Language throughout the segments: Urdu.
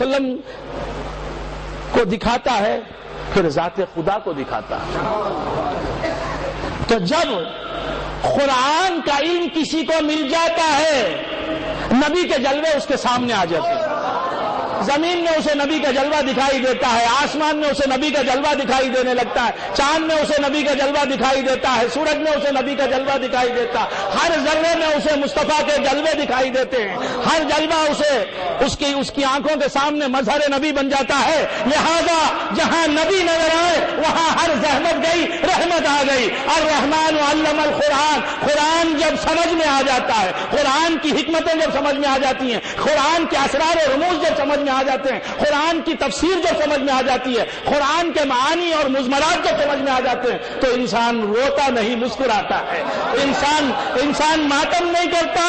علیہ وسلم کو دکھاتا ہے، پھر ذات خدا کو دکھاتا ہے۔ تو جب قرآن کا علم کسی کو مل جاتا ہے، نبی کے جلوے اس کے سامنے آ جاتے ہیں۔ زمین میں اسے نبی کا جلوہ دکھائی دیتا ہے، آسمان میں اسے نبی کا جلوہ دکھائی دینے لگتا ہے، چاند میں اسے نبی کا جلوہ دکھائی دیتا ہے، سورج میں اسے نبی کا جلوہ دکھائی دیتا ہے، ہر ذرے میں اسے مصطفیٰ کے جلوے دکھائی دیتے ہیں، ہر جلوہ اسے اس کی آنکھوں کے سامنے مظہر نبی بن جاتا ہے۔ لہذا جہاں نبی نظر آئے وہاں ہر زحمت گئی، رحمت آ گئی۔ الرحمن علم القرآن، قرآن جب سمجھ میں آ جاتا ہے، قرآن کی حکمتیں جب سمجھ میں آ جاتی ہیں، قرآن کے اسرار و رموز جب سمجھ میں آ جاتے ہیں، قرآن کی تفسیر جب سمجھ میں آ جاتی ہے، قرآن کے معانی اور مضمرات جب سمجھ میں آ جاتے ہیں، تو انسان روتا نہیں مسکراتا ہے، انسان ماتم نہیں کرتا،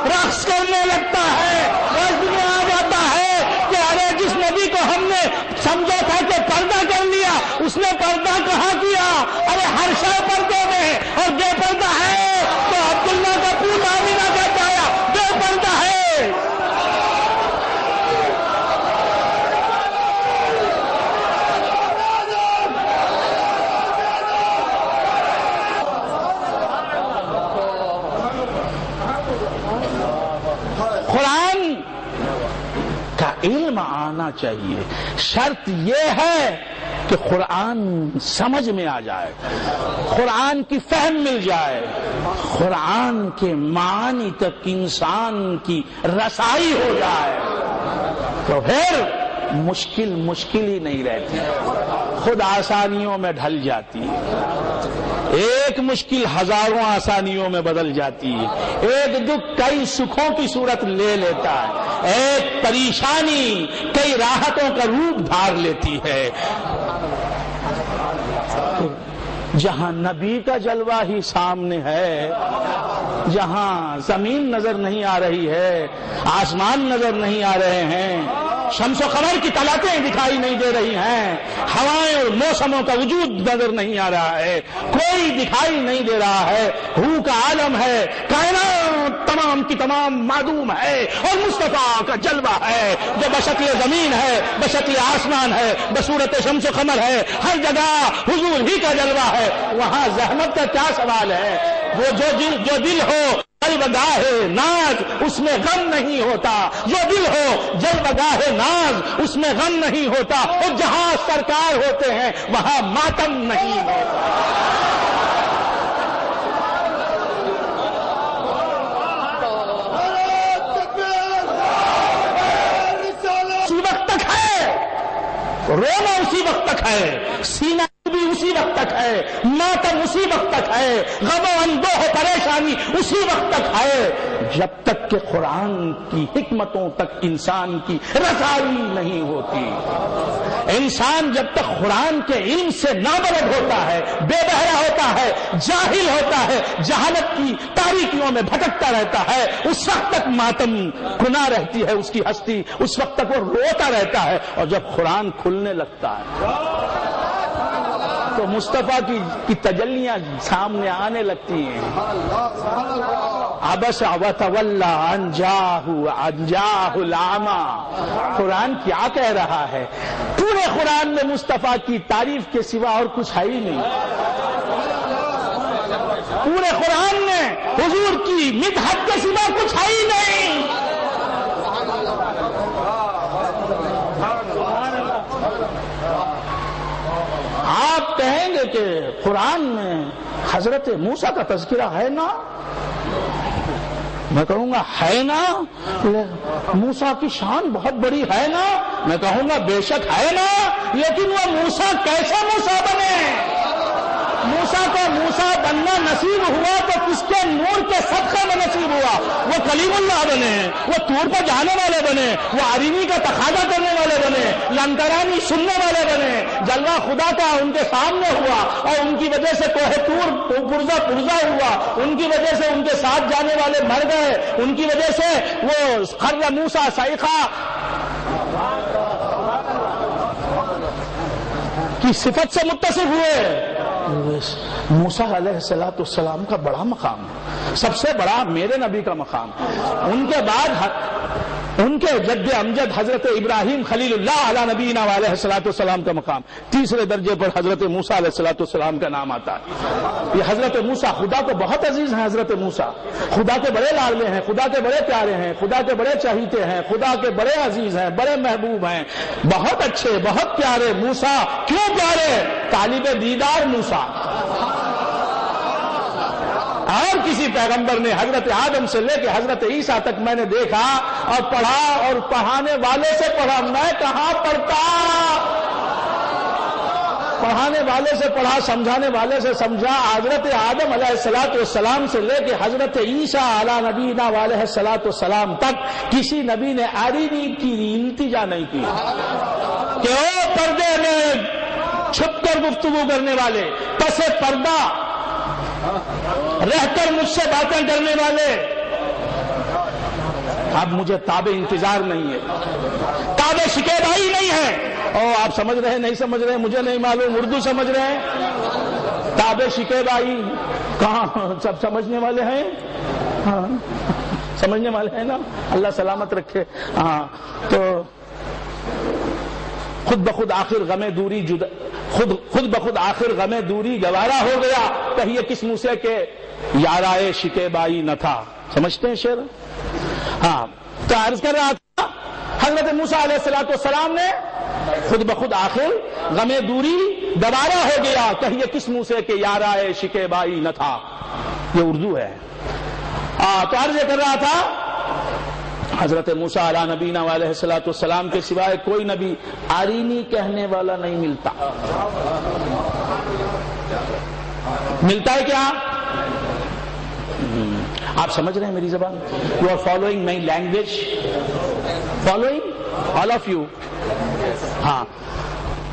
رقص کرنے لگتا ہے، رقص میں آ جاتا ہے کہ ارے جس نبی کو ہم نے سمجھا تھا کہ پردہ کر لیا، اس نے پردہ کہاں کیا؟ ارے ہر شے پردے میں، اور بے پردہ ہے تو عبداللہ کا پوت آمینہ کا چایا بے پردہ ہے۔ قرآن کا علم آنا چاہیے، شرط یہ ہے کہ قرآن سمجھ میں آ جائے، قرآن کی فہم مل جائے، قرآن کے معانی تک انسان کی رسائی ہو جائے، تو پھر مشکل ہی نہیں رہتی، خود آسانیوں میں ڈھل جاتی ہے، ایک مشکل ہزاروں آسانیوں میں بدل جاتی ہے، ایک دکھ کئی سکھوں کی صورت لے لیتا ہے، ایک پریشانی کئی راحتوں کا روپ دھار لیتی ہے۔ جہاں نبی کا جلوہ ہی سامنے ہے، جہاں زمین نظر نہیں آ رہی ہے، آسمان نظر نہیں آ رہے ہیں، شمس و قمر کی طلعتیں دکھائی نہیں دے رہی ہیں، ہوائیں اور موسموں کا وجود نظر نہیں آ رہا ہے، کوئی دکھائی نہیں دے رہا ہے، روح کا عالم ہے، کائنات تمام کی تمام معدوم ہے، اور مصطفیٰ کا جلوہ ہے جو بشکل زمین ہے، بشکل آسمان ہے، بصورت شمس و قمر ہے، ہر جگہ حضور ہی کا جلوہ ہے۔ وہاں زحمت کا کیا سوال ہے؟ وہ جو دل ہو جلوگاہ ناز اس میں غم نہیں ہوتا، جو دل ہو جلوگاہ ناز اس میں غم نہیں ہوتا، اور جہاں سرکار ہوتے ہیں وہاں ماتم نہیں ہوتا۔ اسی وقت تک ہے، رونا اسی وقت تک ہے، سینہ بھی اسی وقت تک ہے، ماتم اسی وقت تک ہے، غم و اندوہ پریشانی اسی وقت تک ہے، جب تک کہ قرآن کی حکمتوں تک انسان کی رسائی نہیں ہوتی۔ انسان جب تک قرآن کے علم سے نابلد ہوتا ہے، بے بہرا ہوتا ہے، جاہل ہوتا ہے، جہالت کی تاریکیوں میں بھٹکتا رہتا ہے، اس وقت تک ماتم گناہ رہتی ہے اس کی ہستی، اس وقت تک وہ روتا رہتا ہے، اور جب قرآن کھلنے لگتا ہے تو مصطفیٰ کی تجلیاں سامنے آنے لگتی ہیں۔ عبس وتولی ان جاءہ الأعمى، قرآن کیا کہہ رہا ہے؟ پورے قرآن میں مصطفیٰ کی تعریف کے سوا اور کچھ ہے ہی نہیں، پورے قرآن میں حضور کی مدحت کے سوا کچھ ہے ہی نہیں۔ آپ کہیں گے کہ قرآن میں حضرت موسیٰ کا تذکرہ ہے نا؟ میں کہوں گا ہے نا، موسیٰ کی شان بہت بڑی ہے نا، میں کہوں گا بے شک ہے نا، لیکن وہ موسیٰ کیسے موسیٰ بنے؟ موسیٰ کو موسیٰ بننا نصیب ہوا تو کس کے نور کے صدقے میں نصیب ہوا؟ وہ کلیم اللہ بنے، وہ طور پر جانے والے بنے، وہ عرینی کا تقاضا کرنے والے بنے، لنکرانی سننے والے بنے، جلوہ خدا کا ان کے سامنے ہوا، اور ان کی وجہ سے کوہ طور پرزا ہوا، ان کی وجہ سے ان کے ساتھ جانے والے مر گئے، ان کی وجہ سے وہ خر موسیٰ صیقہ کی صفت سے متصف ہوئے۔ موسیٰ علیہ السلام کا بڑا مقام ہے، سب سے بڑا میرے نبی کا مقام، ان کے بعد ان کے جد امجد حضرت ابراہیم خلیل اللہ علیہ نبینا علیہ الصلوۃ والسلام کا مقام، تیسرے درجے پر حضرت موسیٰ علیہ الصلوۃ والسلام کا نام آتا ہے۔ یہ حضرت موسیٰ خدا کو بہت عزیز ہیں، حضرت موسیٰ خدا کے بڑے لاڈلے ہیں، خدا کے بڑے پیارے ہیں، خدا کے بڑے چہیتے ہیں، خدا کے بڑے عزیز ہیں، بڑے محبوب ہیں، بہت اچھے، بہت پیارے موسیٰ۔ کیوں پیارے؟ طالب دیدار موسیٰ۔ اور کسی پیغمبر نے حضرت آدم سے لے کے حضرت عیسیٰ تک میں نے دیکھا اور پڑھا، اور پڑھانے والے سے پڑھا، میں کہاں پڑھتا؟ پڑھانے والے سے پڑھا، سمجھانے والے سے سمجھا۔ حضرت آدم علیہ الصلوۃ والسلام سے لے کے حضرت عیسیٰ علیہ نبینا علیہ الصلوۃ والسلام تک کسی نبی نے آرینی کی التجا نہیں کی کہ او پردے میں چھپ کر گفتگو کرنے والے، پس پردہ رہ کر مجھ سے باتیں کرنے والے، اب مجھے تابع انتظار نہیں ہے، تابع شکیبائی نہیں ہے۔ او آپ سمجھ رہے ہیں نہیں سمجھ رہے ہیں مجھے نہیں معلوم، اردو سمجھ رہے ہیں؟ تابع شکیبائی کہاں؟ سب سمجھنے والے ہیں؟ ہاں سمجھنے والے ہیں نا، اللہ سلامت رکھے۔ ہاں تو خود بخود آخر غم دوری خود بخود آخر غم دوری گوارا ہو گیا، کہیے کس منہ سے کہ یارائے شکیبائی نہ تھا۔ سمجھتے ہیں شعر؟ ہاں تو عرض کر رہا تھا حضرت موسیٰ علیہ الصلوۃ والسلام نے خود بخود آخر غم دوری گوارا ہو گیا، کہیے کس منہ سے کہ یارائے شکیبائی نہ تھا۔ یہ اردو ہے۔ تو عرض کر رہا تھا حضرت موسیٰ علیہ نبینا علیہ الصلوۃ والسلام کے سوائے کوئی نبی آرینی کہنے والا نہیں ملتا۔ ملتا ہے کیا؟ آپ سمجھ رہے ہیں میری زبان؟ You are following my language? Following all of you? ہاں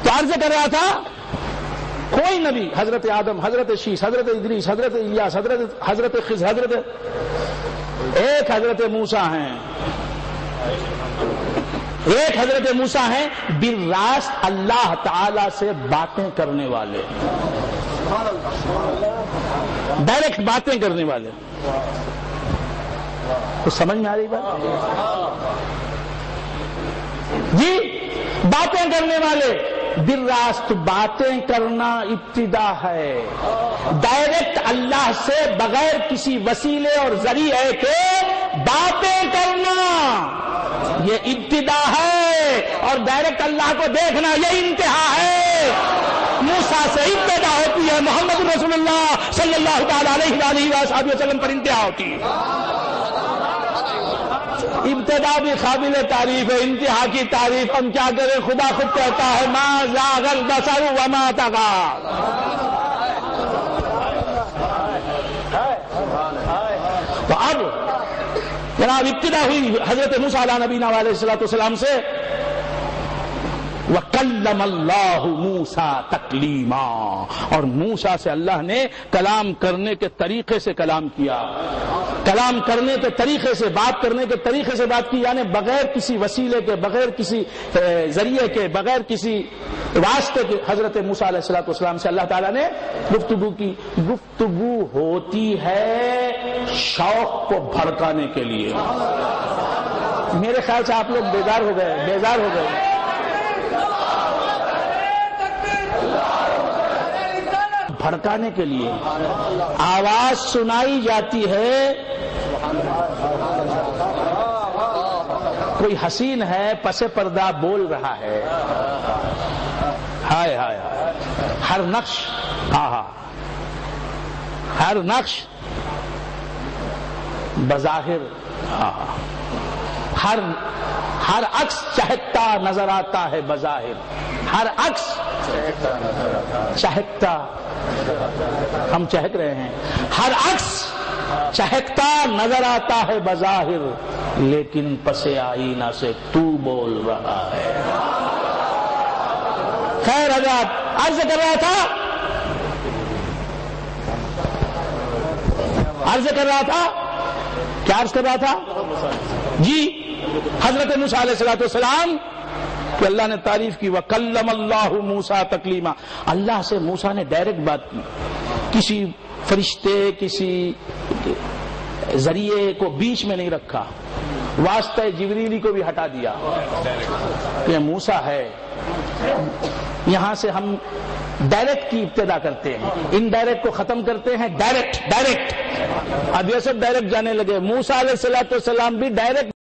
تو عرض کر رہا تھا کوئی نبی، حضرت آدم، حضرت شیش، حضرت ادریس، حضرت الیاس، حضرت خضر، ایک حضرت موسیٰ ہیں، ایک حضرت موسیٰ ہیں بالراست اللہ تعالی سے باتیں کرنے والے، ڈائریکٹ باتیں کرنے والے۔ تو سمجھ میں آ رہی بات؟ جی باتیں کرنے والے، بالراست باتیں کرنا ابتدا ہے، ڈائریکٹ اللہ سے بغیر کسی وسیلے اور ذریعے کے باتیں کرنا یہ ابتدا ہے، اور ڈائریکٹ اللہ کو دیکھنا یہ انتہا ہے۔ موسیٰ سے ابتدا ہوتی ہے، محمد رسول اللہ صلی اللہ تعالی علیہ وآلہ وسلم پر انتہا ہوتی ہے۔ ابتدا بھی قابل تعریف ہے، انتہا کی تعریف ہم کیا کریں؟ خدا خود کہتا ہے ما زاغ البصر وما طغى۔ تو اب جناب ابتدا ہوئی حضرت موسیٰ علیہ نبینا علیہ الصلوۃ والسلام سے، وَكَلَّمَ اللَّهُ مُوسَىٰ تَكْلِيمًا، اور موسیٰ سے اللہ نے کلام کرنے کے طریقے سے کلام کیا، کلام کرنے کے طریقے سے، بات کرنے کے طریقے سے بات کی، یعنی بغیر کسی وسیلے کے، بغیر کسی ذریعے کے، بغیر کسی واسطے کے حضرت موسیٰ علیہ الصلوۃ والسلام سے اللہ تعالیٰ نے گفتگو کی۔ گفتگو ہوتی ہے شوق کو بھڑکانے کے لیے۔ میرے خیال سے آپ لوگ بیزار ہو گئے۔ بھڑکانے کے لیے آواز سنائی جاتی ہے، کوئی حسین ہے پس پردہ بول رہا ہے، ہائے ہائے ہائے، ہر نقش ہر نقش بظاہر ہر عکس چہکتا نظر آتا ہے بظاہر، ہر عکس چہکتا، ہم چہک رہے ہیں، ہر عکس چہکتا نظر آتا ہے بظاہر، لیکن پس آئینہ سے تو بول رہا ہے۔ خیر حضرات عرض کر رہا تھا کیا عرض کر رہا تھا جی، حضرت موسیٰ علیہ الصلوۃ والسلام کہ اللہ نے تعریف کی، وَكَلَّمَ اللَّهُ مُوسَىٰ تَكْلِيمًا، اللہ سے موسیٰ نے ڈائریکٹ بات کی، کسی فرشتے، کسی ذریعے کو بیچ میں نہیں رکھا، واسطہ جبریلی کو بھی ہٹا دیا. یہ موسیٰ ہے. یہاں سے ہم ڈائریکٹ کی ابتدا کرتے ہیں, انڈائریکٹ کو ختم کرتے ہیں ڈائریکٹ. اب یہ سب ڈائریکٹ جانے لگے. موسیٰ علیہ السلام بھی ڈائریکٹ